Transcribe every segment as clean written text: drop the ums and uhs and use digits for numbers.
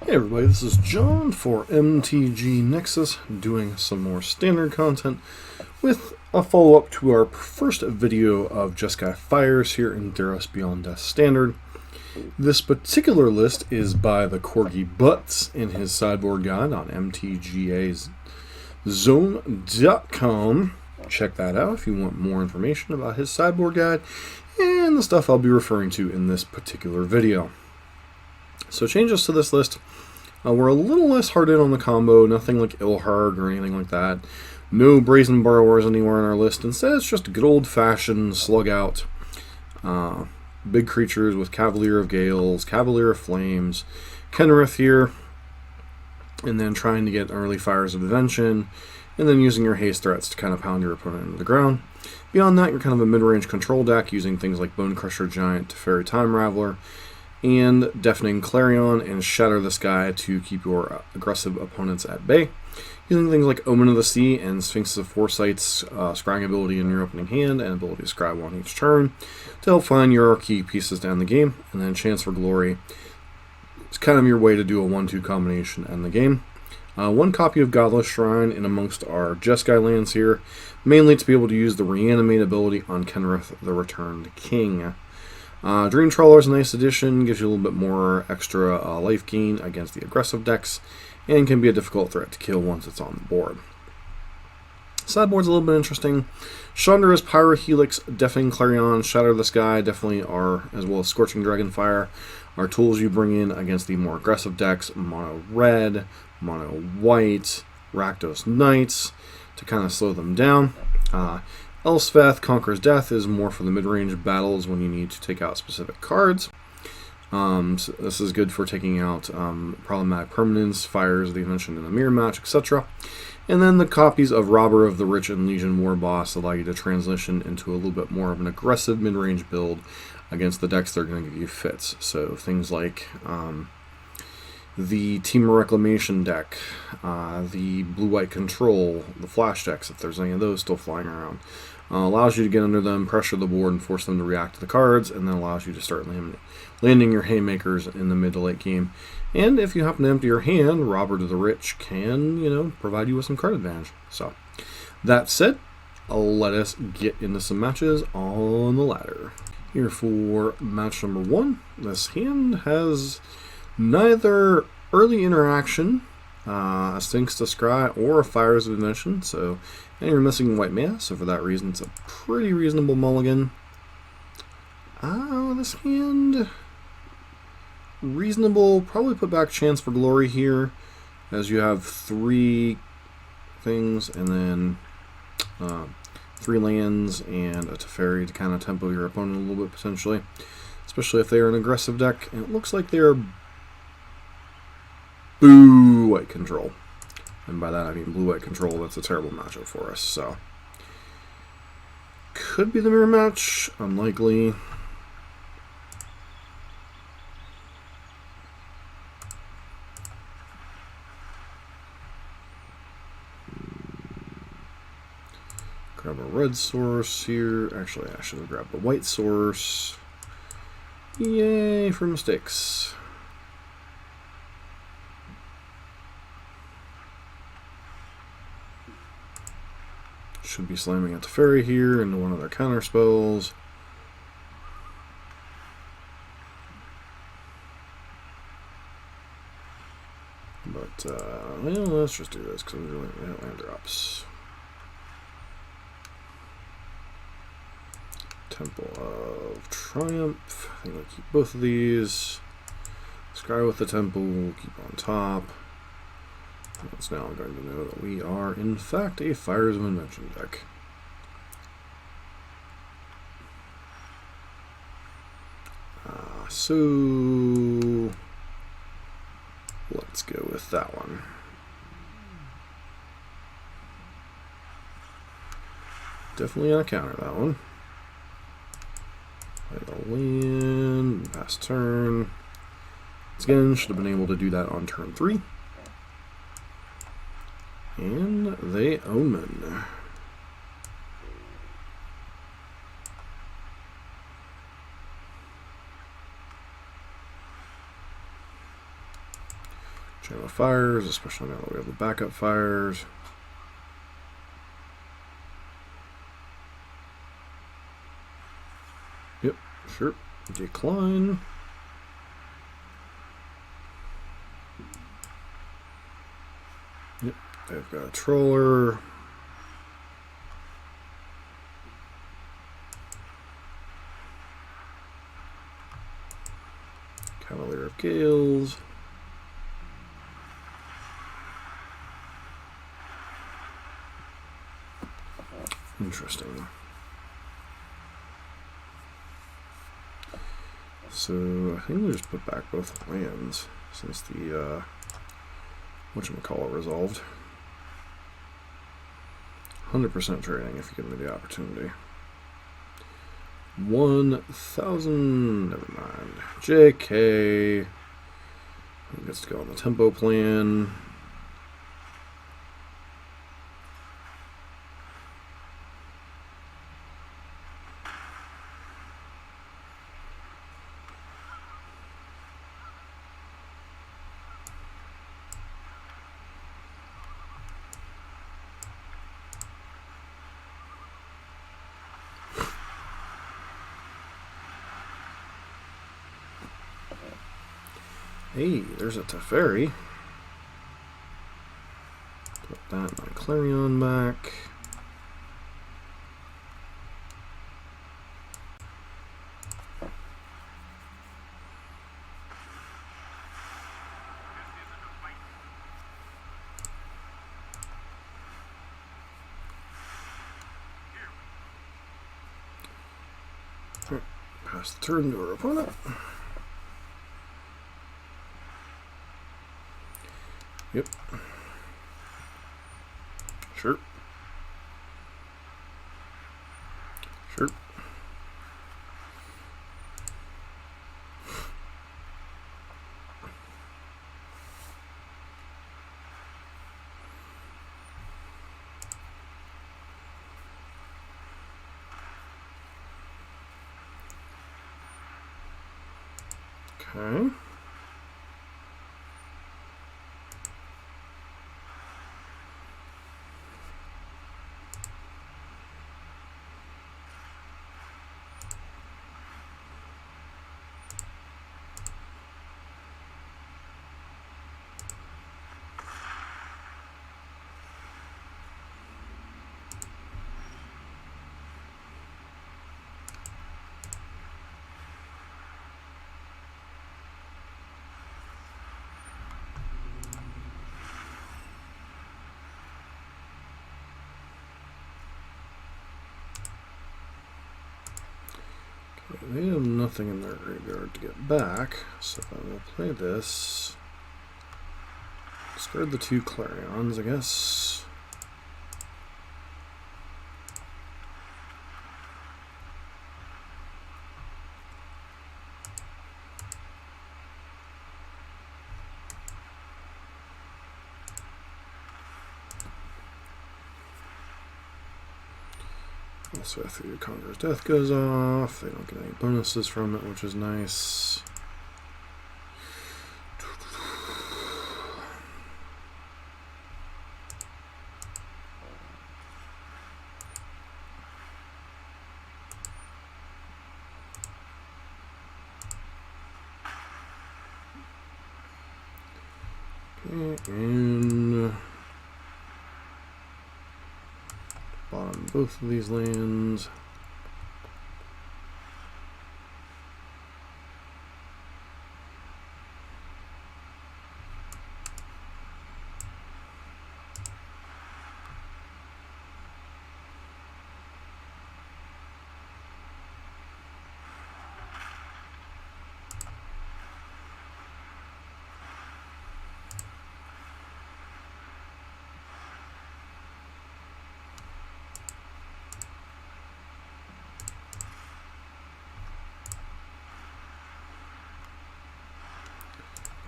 Hey everybody, this is John for MTG Nexus, doing some more standard content with a follow-up to our first video of Jeskai Fires here in Theros Beyound Death Standard. This particular list is by the Corgi Butts in his sideboard guide on mtgazone.com. Check that out if you want more information about his sideboard guide and the stuff I'll be referring to in this particular video. So changes to this list. We're a little less hard in on the combo, nothing like Ilharg or anything like that. No Brazen Borrowers anywhere on our list. Instead, it's just a good old-fashioned slug out. Big creatures with Cavalier of Gales, Cavalier of Flames, Kenrith here, and then trying to get early Fires of Invention, and then using your haste threats to kind of pound your opponent into the ground. Beyond that, you're kind of a mid-range control deck using things like Bonecrusher Giant, Teferi Time Raveler, and Deafening Clarion and Shatter the Sky to keep your aggressive opponents at bay. Using things like Omen of the Sea and Sphinx of Foresight's scrying ability in your opening hand and ability to scry one each turn to help find your key pieces to end the game. And then Chance for Glory. It's kind of your way to do a 1-2 combination to end the game. One copy of Godless Shrine in amongst our Jeskai lands here, mainly to be able to use the Reanimate ability on Kenrith, the Returned King. Dream Trawler is a nice addition, gives you a little bit more extra life gain against the aggressive decks, and can be a difficult threat to kill once it's on the board. Sideboard's a little bit interesting. Chandra's Pyrohelix, Deafening Clarion, Shatter the Sky definitely are, as well as Scorching Dragonfire, are tools you bring in against the more aggressive decks, mono red, mono white, Rakdos Knights, to kind of slow them down. Elspeth, Conqueror's Death, is more for the mid-range battles when you need to take out specific cards. So this is good for taking out problematic permanents, Fires of Invention in the mirror match, etc. And then the copies of Robber of the Rich and Legion Warboss allow you to transition into a little bit more of an aggressive mid-range build against the decks that are going to give you fits. So things like the Team Reclamation deck, the Blue-White Control, the Flash decks, if there's any of those still flying around. Allows you to get under them, pressure the board, and force them to react to the cards, and then allows you to start landing your haymakers in the mid to late game. And if you happen to empty your hand, Robber to the Rich can, provide you with some card advantage. So, that said, let us get into some matches on the ladder. Here for match number 1, this hand has neither early interaction, a Sphinx to Scry, or a Fires of Invention, and you're missing white mana, so for that reason it's a pretty reasonable mulligan. This hand, reasonable, probably put back Chance for Glory here, as you have 3 things, and then 3 lands and a Teferi to kind of tempo your opponent a little bit potentially, especially if they are an aggressive deck, and it looks like they're Blue-White Control. And by that I mean Blue-White Control. That's a terrible matchup for us. So, could be the mirror match. Unlikely. Grab a red source here. Actually, I should have grabbed the white source. Yay for mistakes. Should be slamming a Teferi here into one of their counter spells. But, let's just do this because we don't land drops. Temple of Triumph. I think we'll keep both of these. Scry with the Temple, we'll keep on top. It's now going to know that we are, in fact, a Fires of Invention deck. So, let's go with that one. Definitely on a counter, that one. Play the land, pass turn. Again, should have been able to do that on turn 3. And they Omen. Jeskai Fires, especially now that we have the backup fires. Yep, sure. Decline. Yep, they've got a Trawler. Cavalier of Gales. Interesting. So I think we just put back both lands since the whatchamacallit resolved. 100% trading if you give me the opportunity. 1,000. Never mind. JK. Who gets to go on the tempo plan? Hey, there's a Teferi. Put that my Clarion back. Pass the turn to our opponent. Yep. Sure. Sure. Okay. They have nothing in their graveyard to get back, so I will play this. Discard the 2 Clarions, I guess. Also, after your Conqueror's Death goes off, they don't get any bonuses from it, which is nice. Okay, and bottom both of these lands.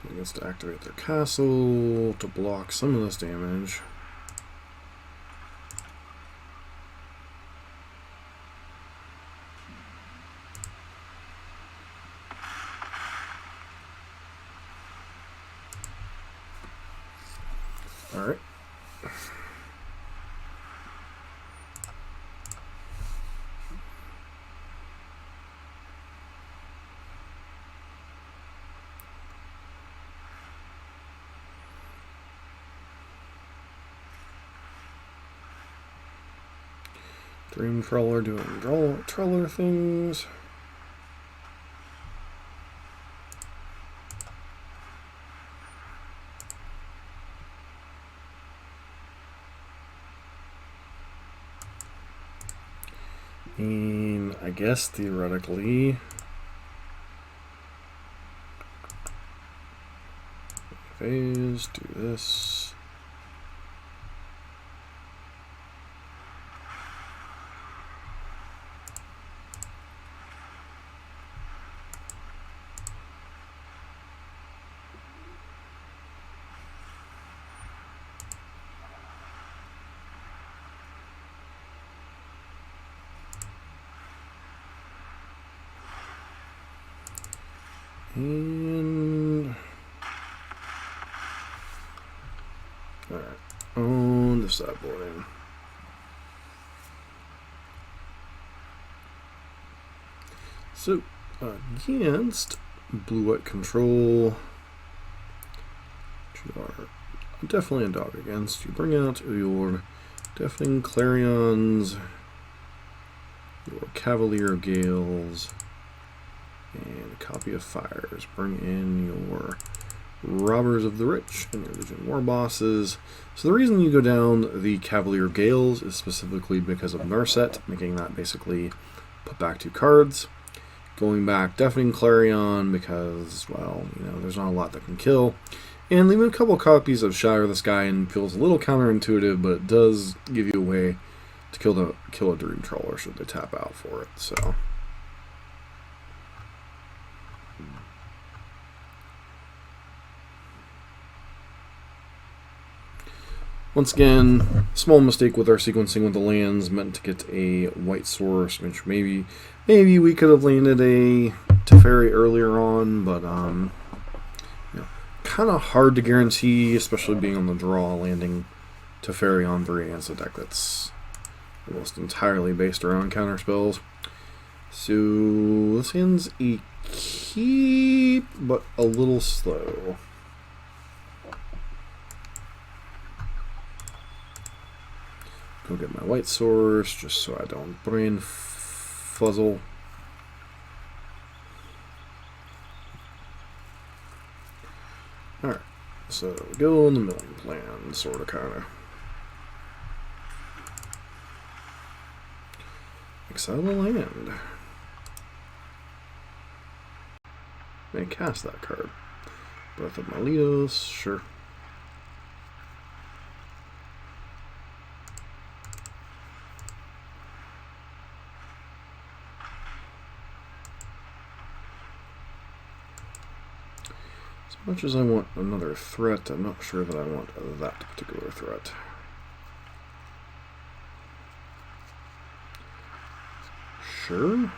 He gets to activate their castle to block some of this damage. Alright. Dream Trawler doing Trawler things. And I guess theoretically, phase, do this. And alright, on the sideboard. So against blue-white control, which you are definitely a dog against, you bring out your Deafening Clarions, your Cavalier of Gales, and a copy of Fires. Bring in your Robbers of the Rich and your Legion Warbosses. So the reason you go down the Cavalier of Gales is specifically because of Narset, making that basically put back 2 cards. Going back Deafening Clarion because, well, you know, there's not a lot that can kill. And leaving a couple copies of Shatter the Sky and feels a little counterintuitive, but it does give you a way to kill a Dream Trawler should they tap out for it. So once again, small mistake with our sequencing with the lands, meant to get a white source, which maybe we could have landed a Teferi earlier on, but you know, kind of hard to guarantee, especially being on the draw, landing Teferi on 3 against a deck that's almost entirely based around counter spells. So this hand's a keep, but a little slow. Go get my white source just so I don't brain fuzzle. Alright, so go on the milling plan, sorta kinda. Exile the land. May cast that card. Breath of Malitos, sure. As much as I want another threat, I'm not sure that I want that particular threat. Sure.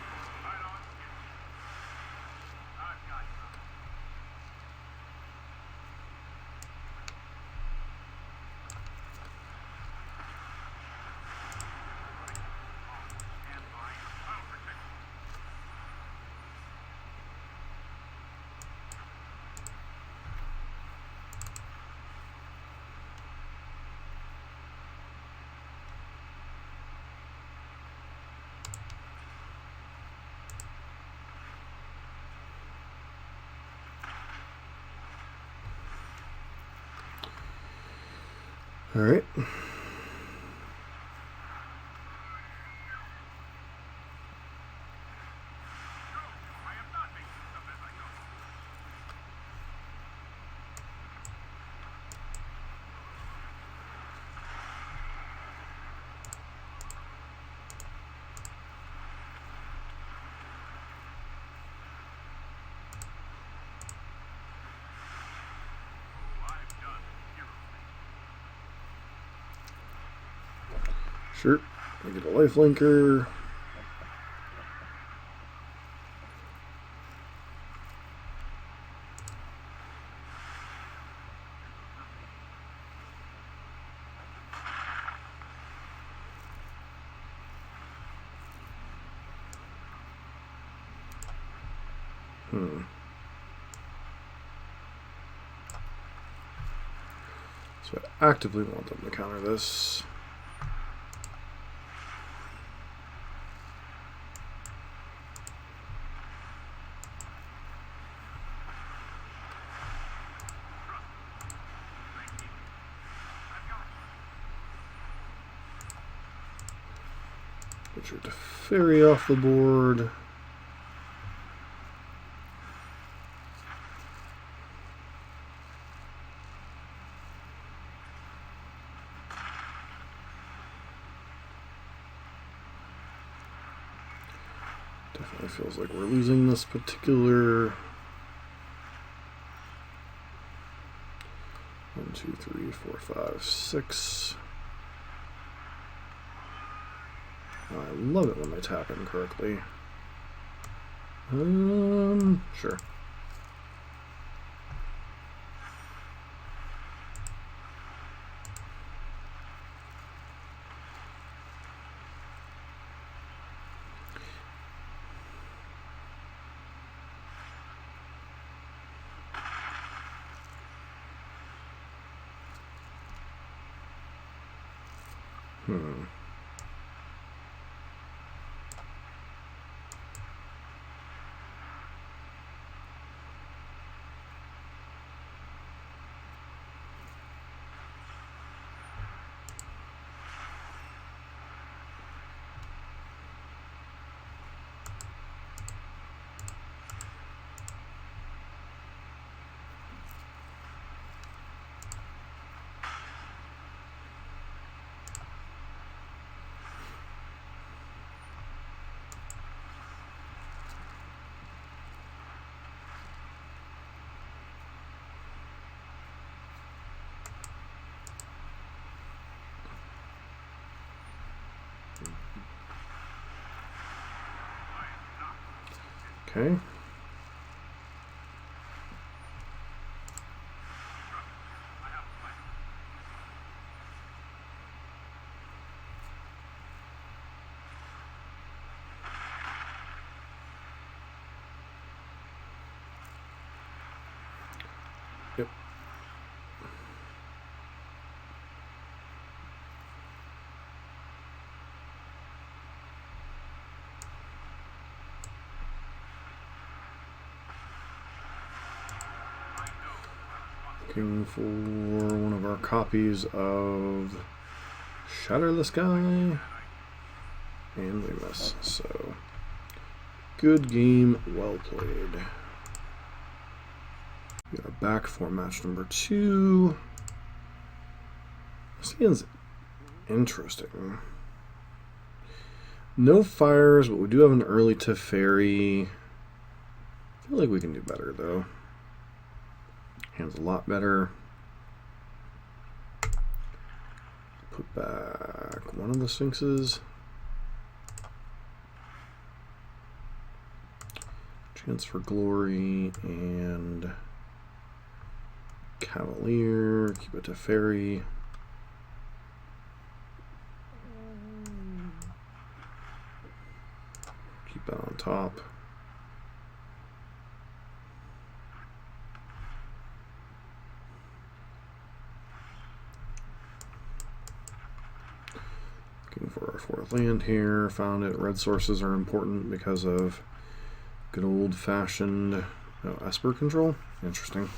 All right. Sure. I get a life linker. So I actively want them to counter this. Get your Teferi off the board. Definitely feels like we're losing this particular 1, 2, 3, 4, 5, 6. I love it when they tap in correctly. Sure. Okay. Yep. Looking for one of our copies of Shatter the Sky, and we miss. So, good game, well played. We are back for match number 2. This hand's interesting. No fires, but we do have an early Teferi. I feel like we can do better, though. Hand's a lot better. Put back one of the Sphinxes. Chance for Glory and Cavalier. Keep it to Teferi. Keep that on top. Looking for our 4th land here. Found it. Red sources are important because of good old-fashioned Esper control. Interesting.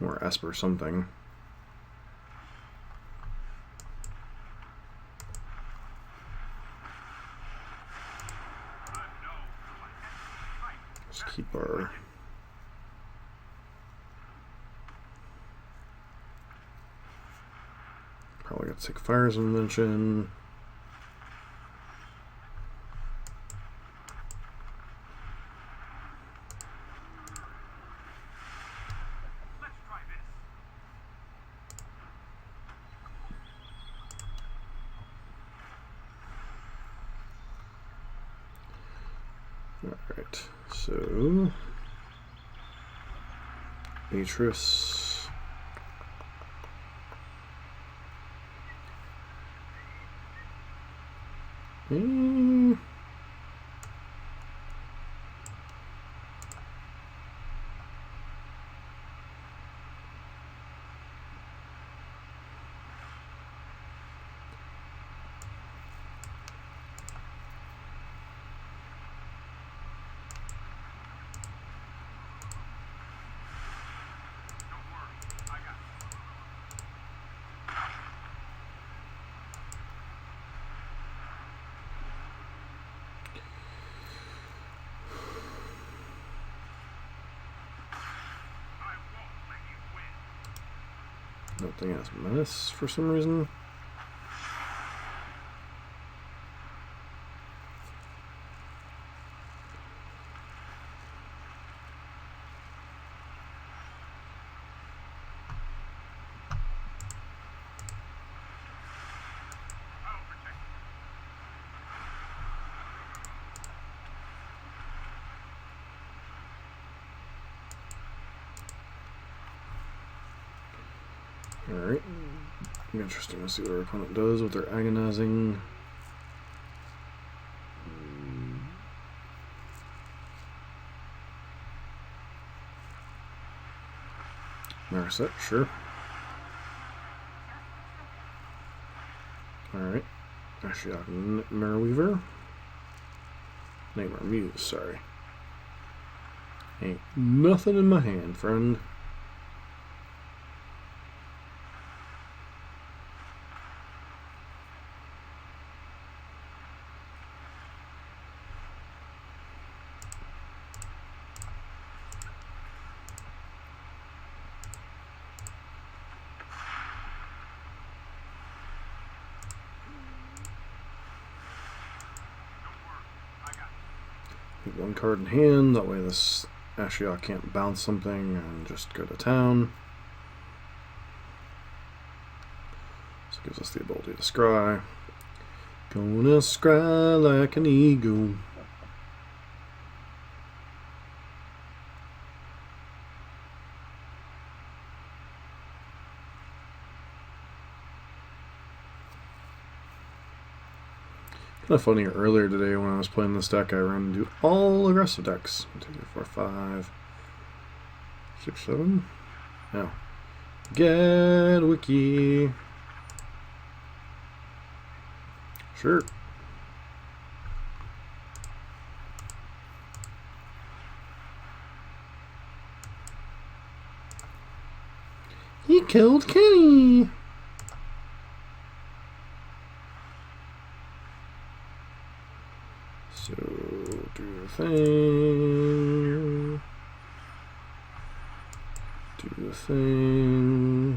Or Esper something. Let's keep our... Probably got to take Fires of Invention. Alright, so Ventress. Nothing has menace for some reason. Alright. Interesting to see what our opponent does with their agonizing. Marset, sure. Alright. Actually, Mirror Weaver. Nightmare Muse, sorry. Ain't nothing in my hand, friend. One card in hand, that way this Ashiok can't bounce something and just go to town. So it gives us the ability to scry. Gonna scry like an eagle. Kind of funny, earlier today when I was playing this deck, I ran into all aggressive decks. 1, 2, 3, 4, 5, 6, 7. No. Get wiki. Sure. He killed Kenny. So, do the thing. Do the thing.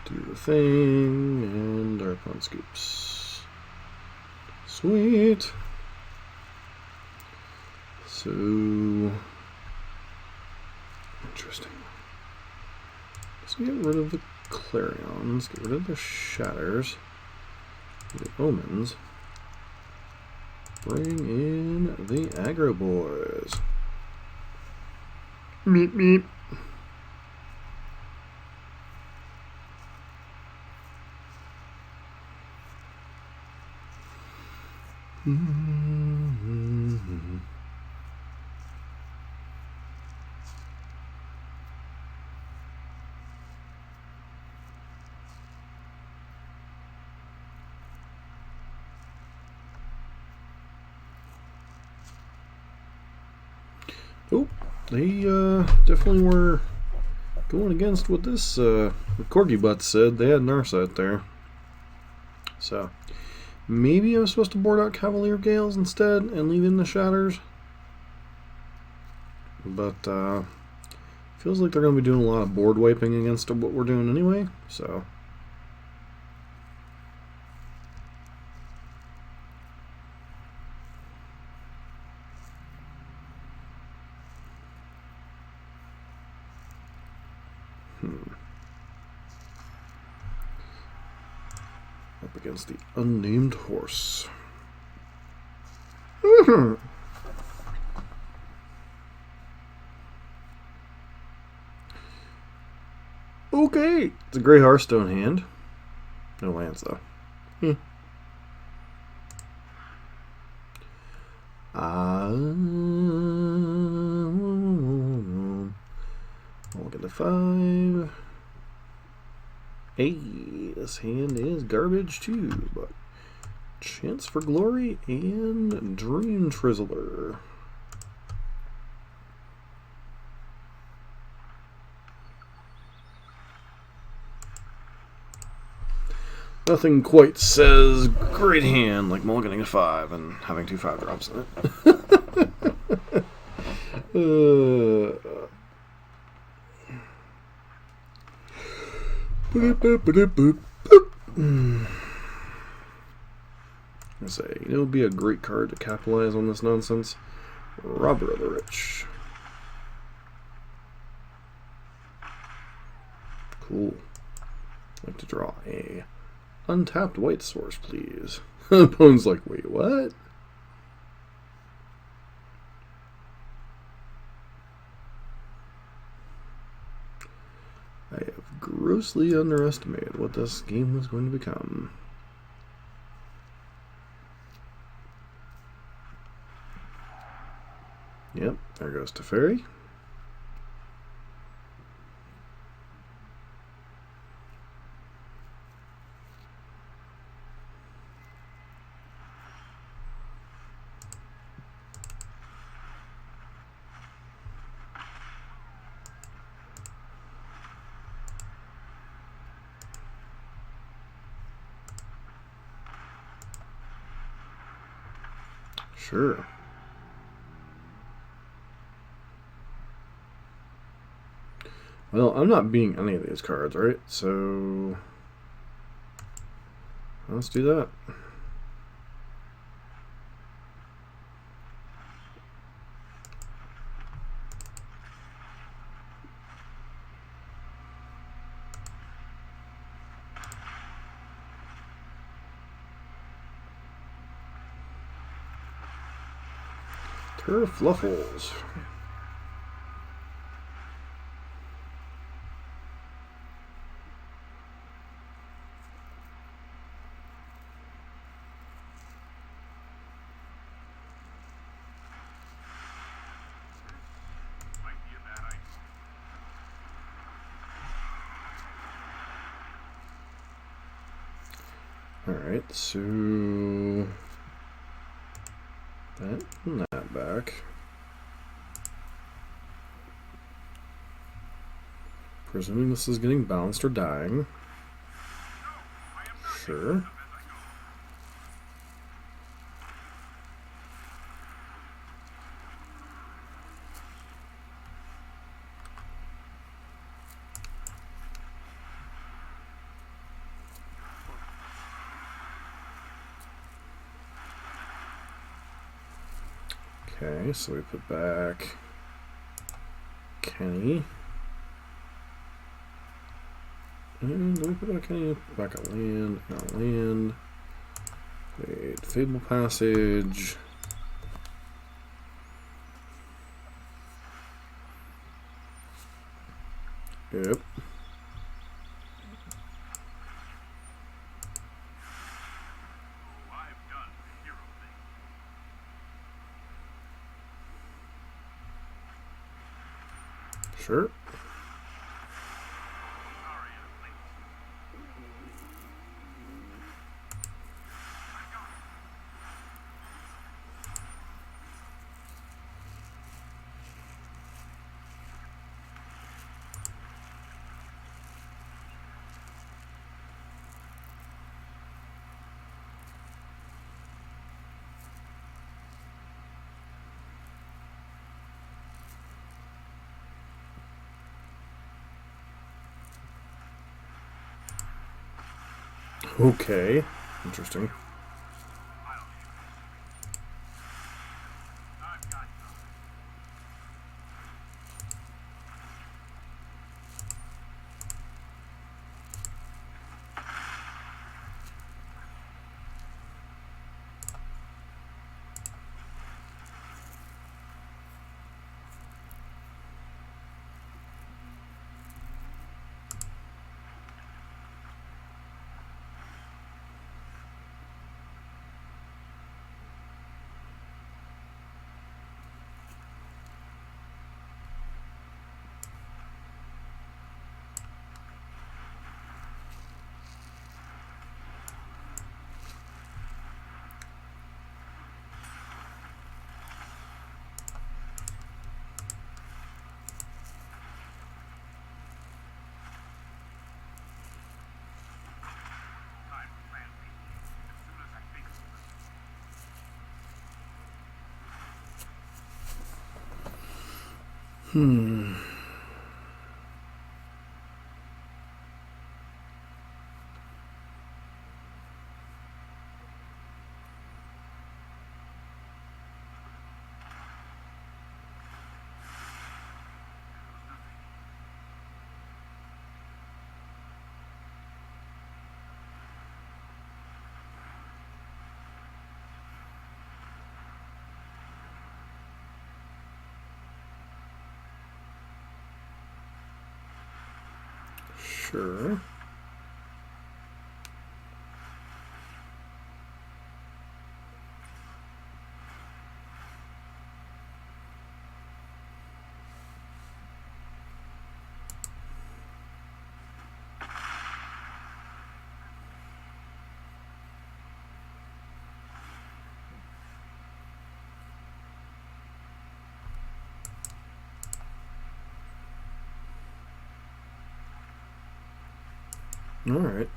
Do the thing. And our opponent scoops. Sweet. So, interesting. Let's get rid of the Clarions. Get rid of the Shatters. The Omens. Bring in the aggro boys. Meep meep. Oh, they definitely were going against what this Corgi Butt said. They had Narset there. So, maybe I'm supposed to board out Cavalier of Gales instead and leave in the Shatters. But, feels like they're going to be doing a lot of board wiping against what we're doing anyway, so. Up against the unnamed horse. Okay, it's a Grey Hearthstone hand. No lands though. I'll get a 5. Hey, this hand is garbage too, but Chance for Glory and Dream Trawler. Nothing quite says great hand like mulliganing a 5 and having 2 5-drops in it. I say, it would be a great card to capitalize on this nonsense. Robber of the Rich. Cool. I'd like to draw a untapped white source, please. Opponent's like, wait, what? I have grossly underestimated what this game was going to become. Yep, there goes Teferi. Sure. Well, I'm not being any of these cards, right? So let's do that. Fluffles. Alright, so that and that back. Presuming this is getting bounced or dying. Sure. Okay, so we put back Kenny. And do we put back Kenny? Back a land, not a land. Wait, Fabled Passage. Yep. Sure. Okay, interesting. Sure. All right.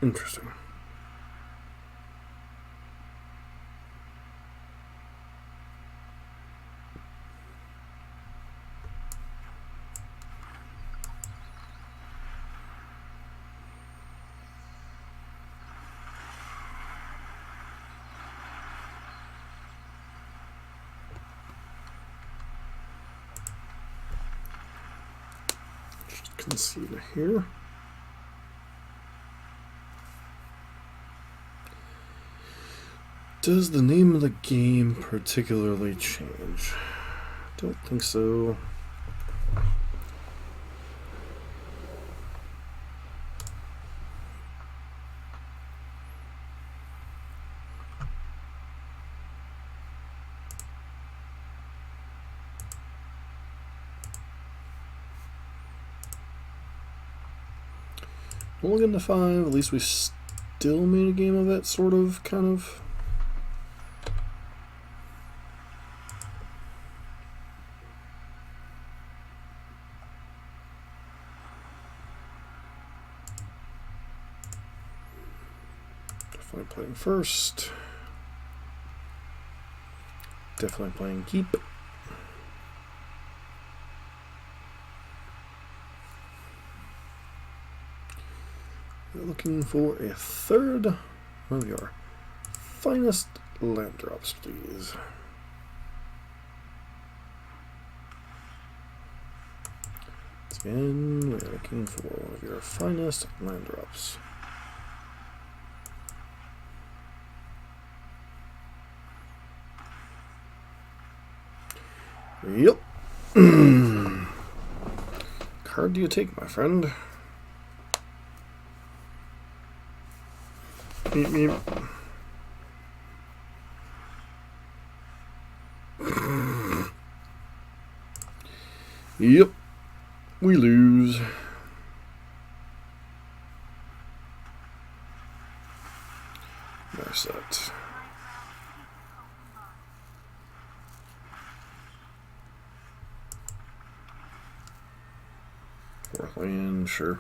Interesting. Just concede here. Does the name of the game particularly change? Don't think so. We'll get into 5. At least we still made a game of it, sort of, kind of. Definitely playing first. Definitely playing keep. We're looking for a third of your finest land drops, please. Again, we're looking for one of your finest land drops. Yep. Card do you take, my friend? Meep, meep. Yep. We lose. There's that. Fourth land, sure.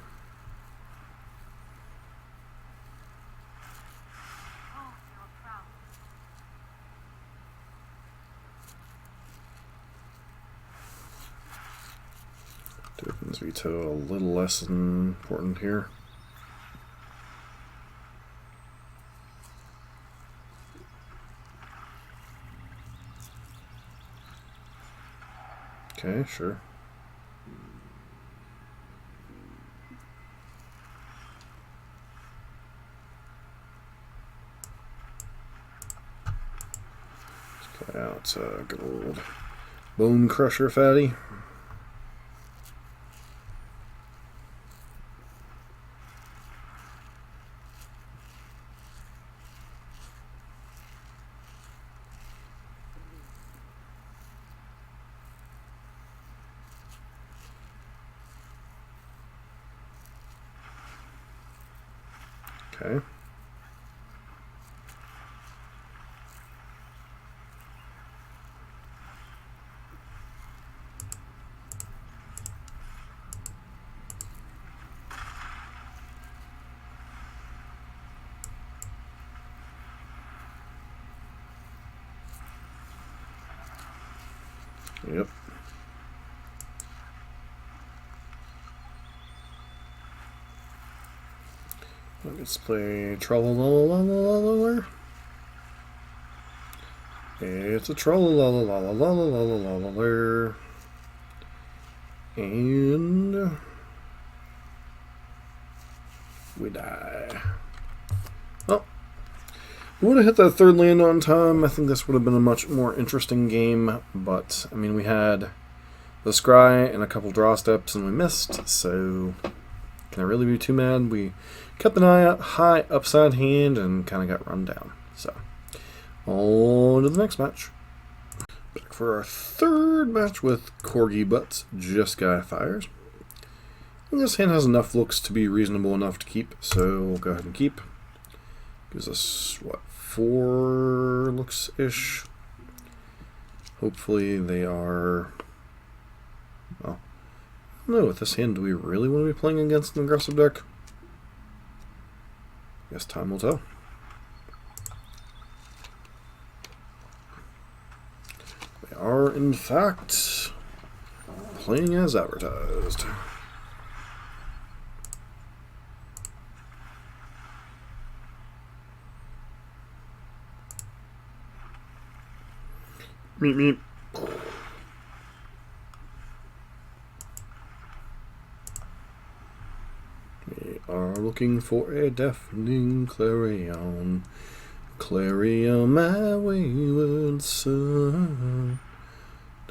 Tokens veto a little less important here. Okay, sure. Let's play out good old Bonecrusher Fatty. Okay. Yep. Let's play Trollalalalalalalalalar. It's a Trollalalalalalalalalar. And we die. Well, we would have hit that third land on time. I think this would have been a much more interesting game. But, I mean, we had the scry and a couple draw steps and we missed. So, can I really be too mad? We kept an eye out, high upside hand and kind of got run down. So, on to the next match. Back for our third match with Corgi Butts, Jeskai Fires. And this hand has enough looks to be reasonable enough to keep, so we'll go ahead and keep. Gives us, what, 4 looks-ish? Hopefully they are... Well, I don't know, with this hand, do we really want to be playing against an aggressive deck? I guess time will tell. They are, in fact, playing as advertised. Meep, meep. We are looking for a deafening clarion. Clarion, my wayward son.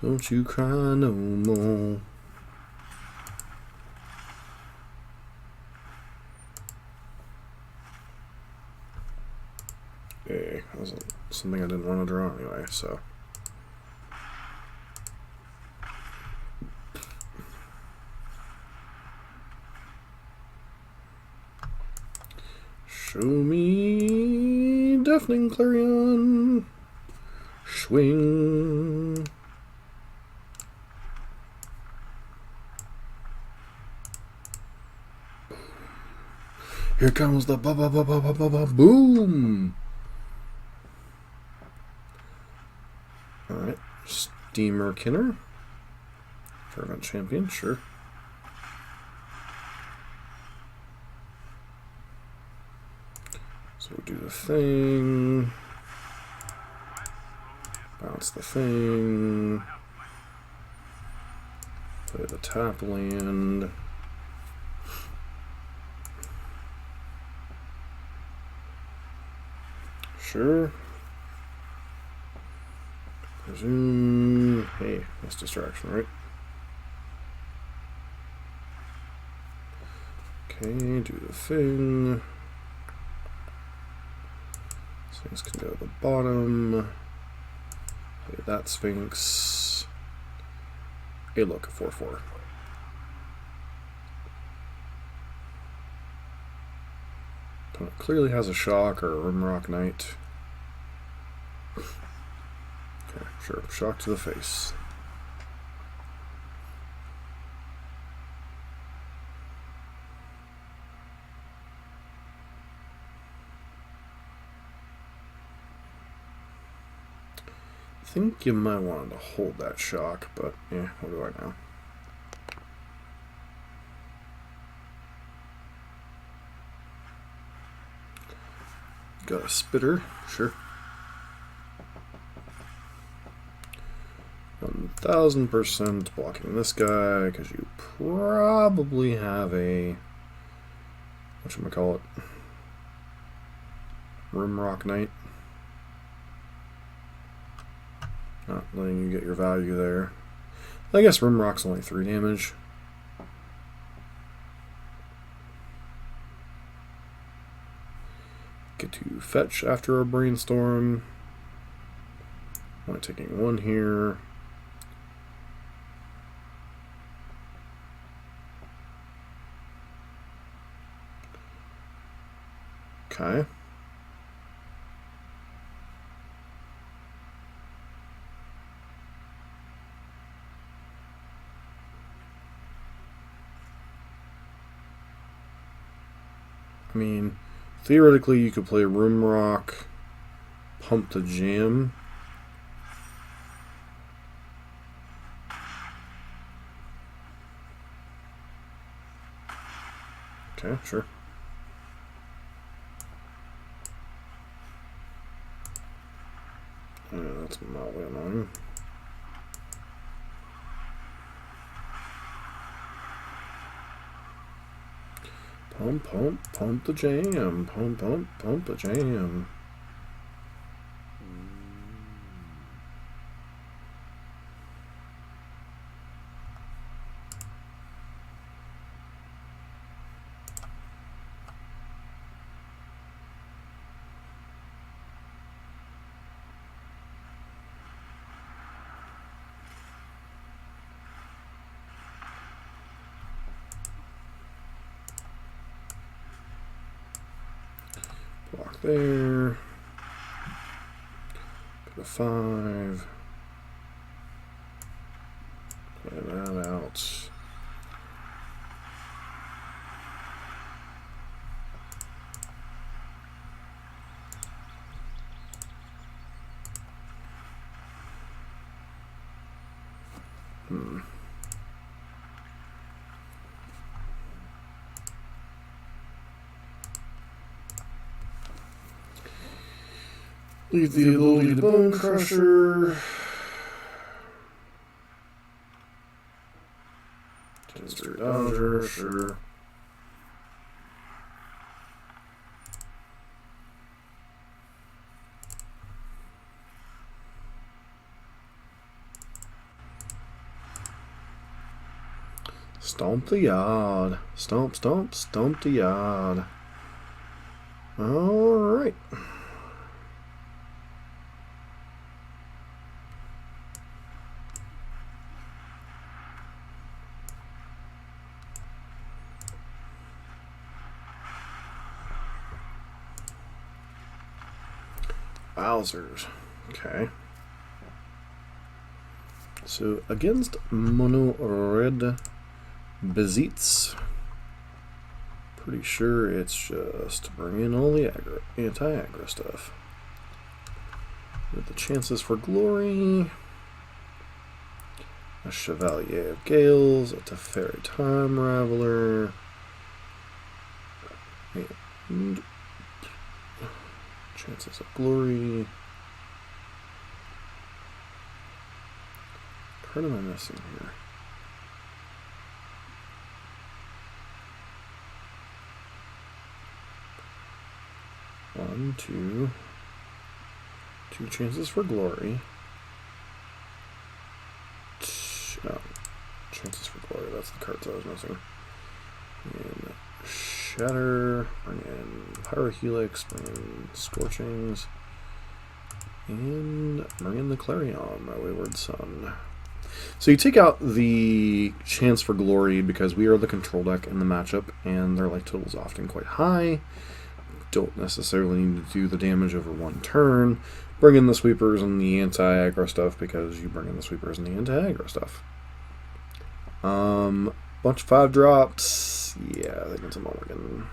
Don't you cry no more. Okay, that wasn't something I didn't want to draw anyway, so. Show me Deafening Clarion. Swing. Here comes the boom. Alright, Steamer Kinner. Fervent Champion, sure. So we'll do the thing. Bounce the thing. Play the tap land. Sure. Presume. Hey, that's distraction, right? Okay, do the thing. Sphinx can go to the bottom. Play that Sphinx. Hey, look, a 4/4. Opponent clearly has a shock or a Rimrock Knight. Okay, sure. Shock to the face. I think you might want to hold that shock, but yeah, what do I know? Got a spitter, sure. 1000% blocking this guy because you probably have a whatchamacallit, Rimrock Knight. Not letting you get your value there. I guess Rimrock's only 3 damage. Get to fetch after a brainstorm. Only taking 1 here. Okay. I mean, theoretically, you could play Rimrock, pump the jam. Okay, sure. Yeah, that's mildly annoying. Pump, pump, pump the jam. Pump, pump, pump the jam. Block there. Put a 5. Play that out. Leave the ability to Bonecrusher. Tensor Dodger, sure. Stomp the yard. Stomp, stomp, stomp the yard. Alright. Bowsers. Okay. So against mono red Bezites, pretty sure it's just bring in all the anti-aggro stuff. With the chances for glory, a Cavalier of Gales, a Teferi Time Raveler, and chances of glory. What card am I missing here? One, two chances for glory. No, chances for glory. That's the cards I was missing. And Shatter, bring in Pyrohelix, bring in Scorchings, and bring in the Clarion, my wayward son. So you take out the chance for glory because we are the control deck in the matchup, and their life total is often quite high. Don't necessarily need to do the damage over one turn. Bring in the sweepers and the anti-aggro stuff because you bring in the sweepers and the anti-aggro stuff. Bunch of 5-drops. Yeah, I think it's a mulligan.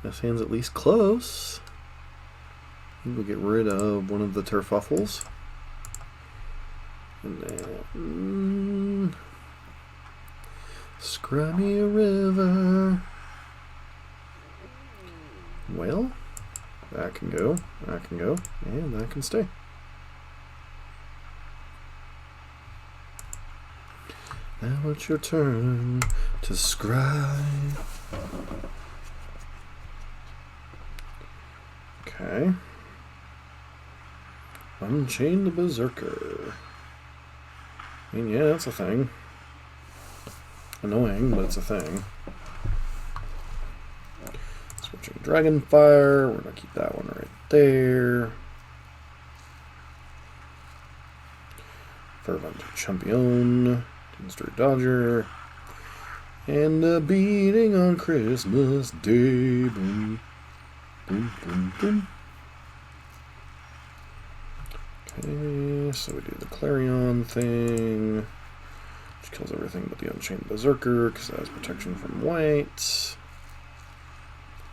This hand's at least close. We'll get rid of one of the Turfuffles. And then scrub me a river. Well, that can go, and that can stay. Now it's your turn to scribe. Okay. Unchain the Berserker. I mean, yeah, that's a thing. Annoying, but it's a thing. Switching Dragonfire. We're going to keep that one right there. Fervent Champion. Mystery Dodger. And beating on Christmas Day. Boom, boom, boom, boom. Okay, so we do the Clarion thing, which kills everything but the Unchained Berserker, because that has protection from white.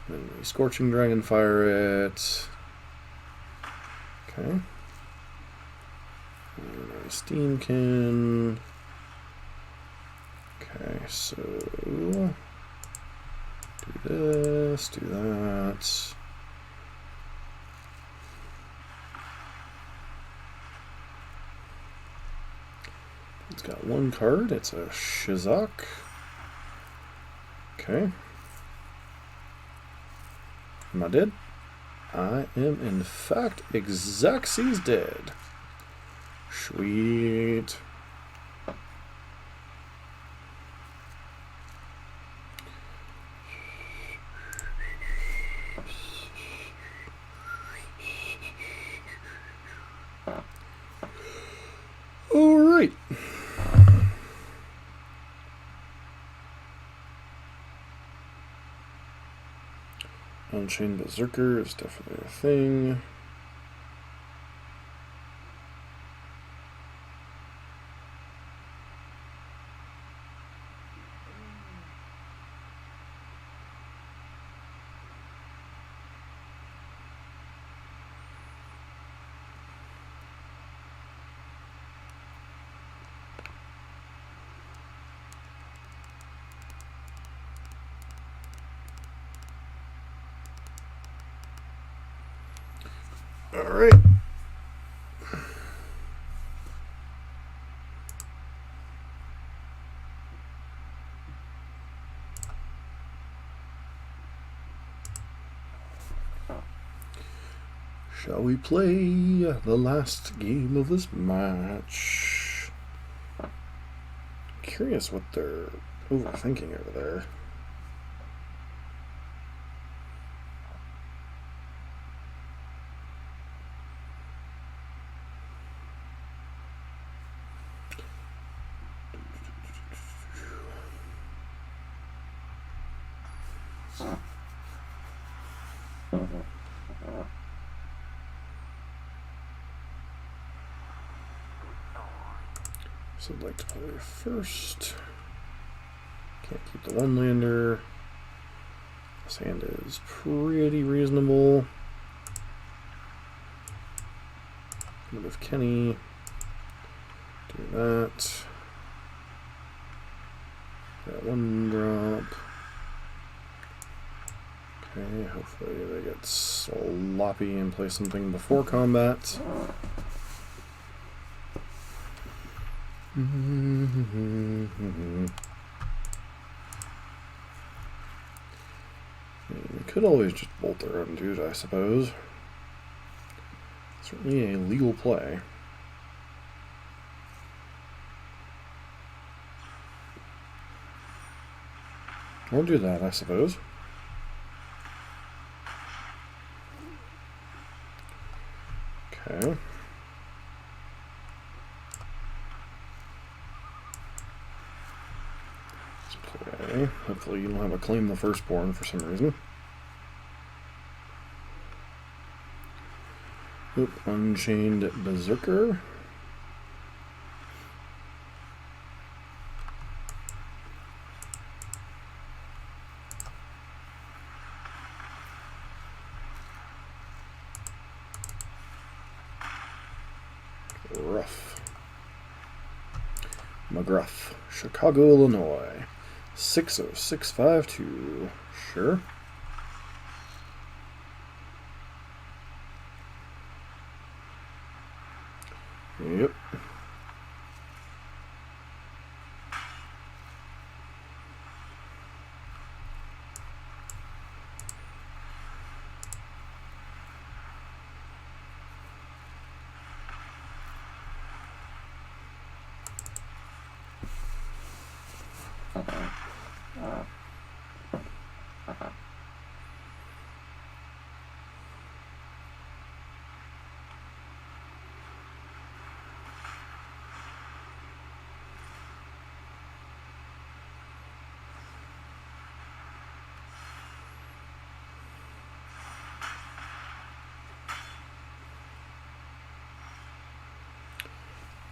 Then we Scorching Dragonfire it. Okay. And a Steamkin. Okay, so do this, do that. It's got one card, it's a Shizak. Okay. Am I dead? I am, in fact, Xaxes dead. Sweet. All right. Unchained Berserker is definitely a thing. All right. Shall we play the last game of this match? Curious what they're overthinking over there. So I'd like to play first. Can't keep the one lander. This hand is pretty reasonable. With Kenny. Do that. Got one drop. Okay, hopefully they get sloppy and play something before combat. We could always just bolt their own dude, I suppose. Certainly a legal play. Or do that, I suppose. Okay. Okay, hopefully you don't have a claim the firstborn for some reason. Oop, Unchained Berserker. Rough. McGruff, Chicago, Illinois. 60652. Sure. Yep.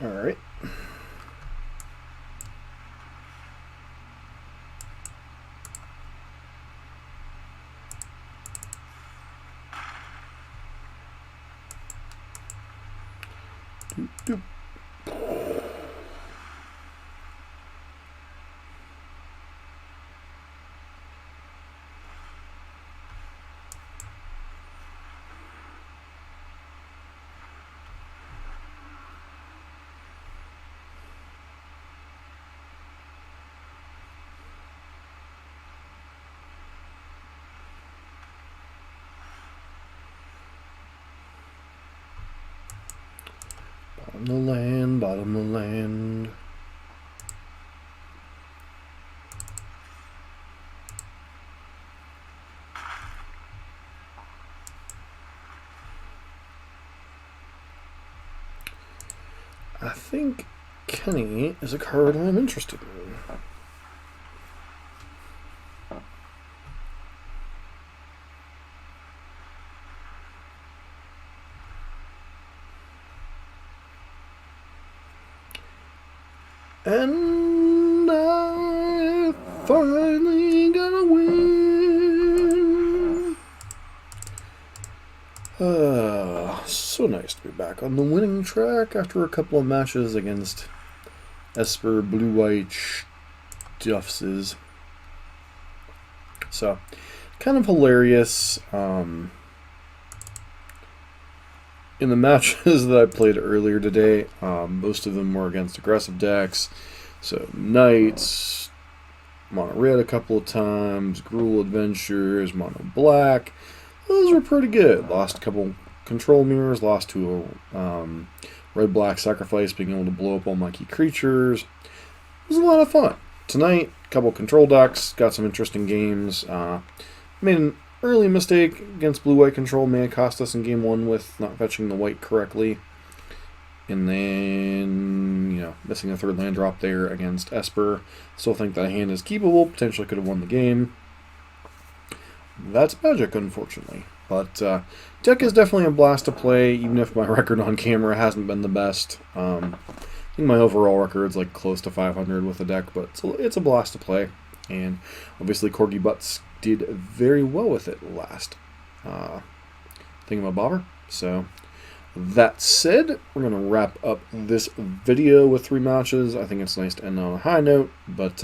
All right. Doop, doop. Bottom the land, bottom the land. I think Kenny is a card I'm interested in. And I finally got a win. So nice to be back on the winning track after a couple of matches against Esper blue-white stuffses. So, kind of hilarious. In the matches that I played earlier today, most of them were against aggressive decks. So, Knights, Mono Red a couple of times, Gruul Adventures, Mono Black. Those were pretty good. Lost a couple control mirrors, lost to a red-black sacrifice, being able to blow up all my key creatures. It was a lot of fun. Tonight, a couple control decks, got some interesting games. Made an early mistake against blue-white control, may have cost us in game one with not fetching the white correctly. And then, you know, missing a third land drop there against Esper. Still think that hand is keepable, potentially could have won the game. That's magic, unfortunately. But deck is definitely a blast to play, even if my record on camera hasn't been the best. I think my overall record's like close to 500 with the deck, but it's a blast to play. And obviously Corgi Butts did very well with it last thingamabobber. So that said, we're going to wrap up this video with 3 matches. I think it's nice to end on a high note, but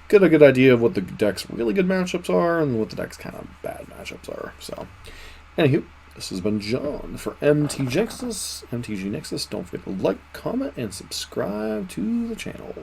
get a good idea of what the deck's really good matchups are and what the deck's kind of bad matchups are. So, anywho, this has been John for MTG Nexus. Don't forget to like, comment, and subscribe to the channel.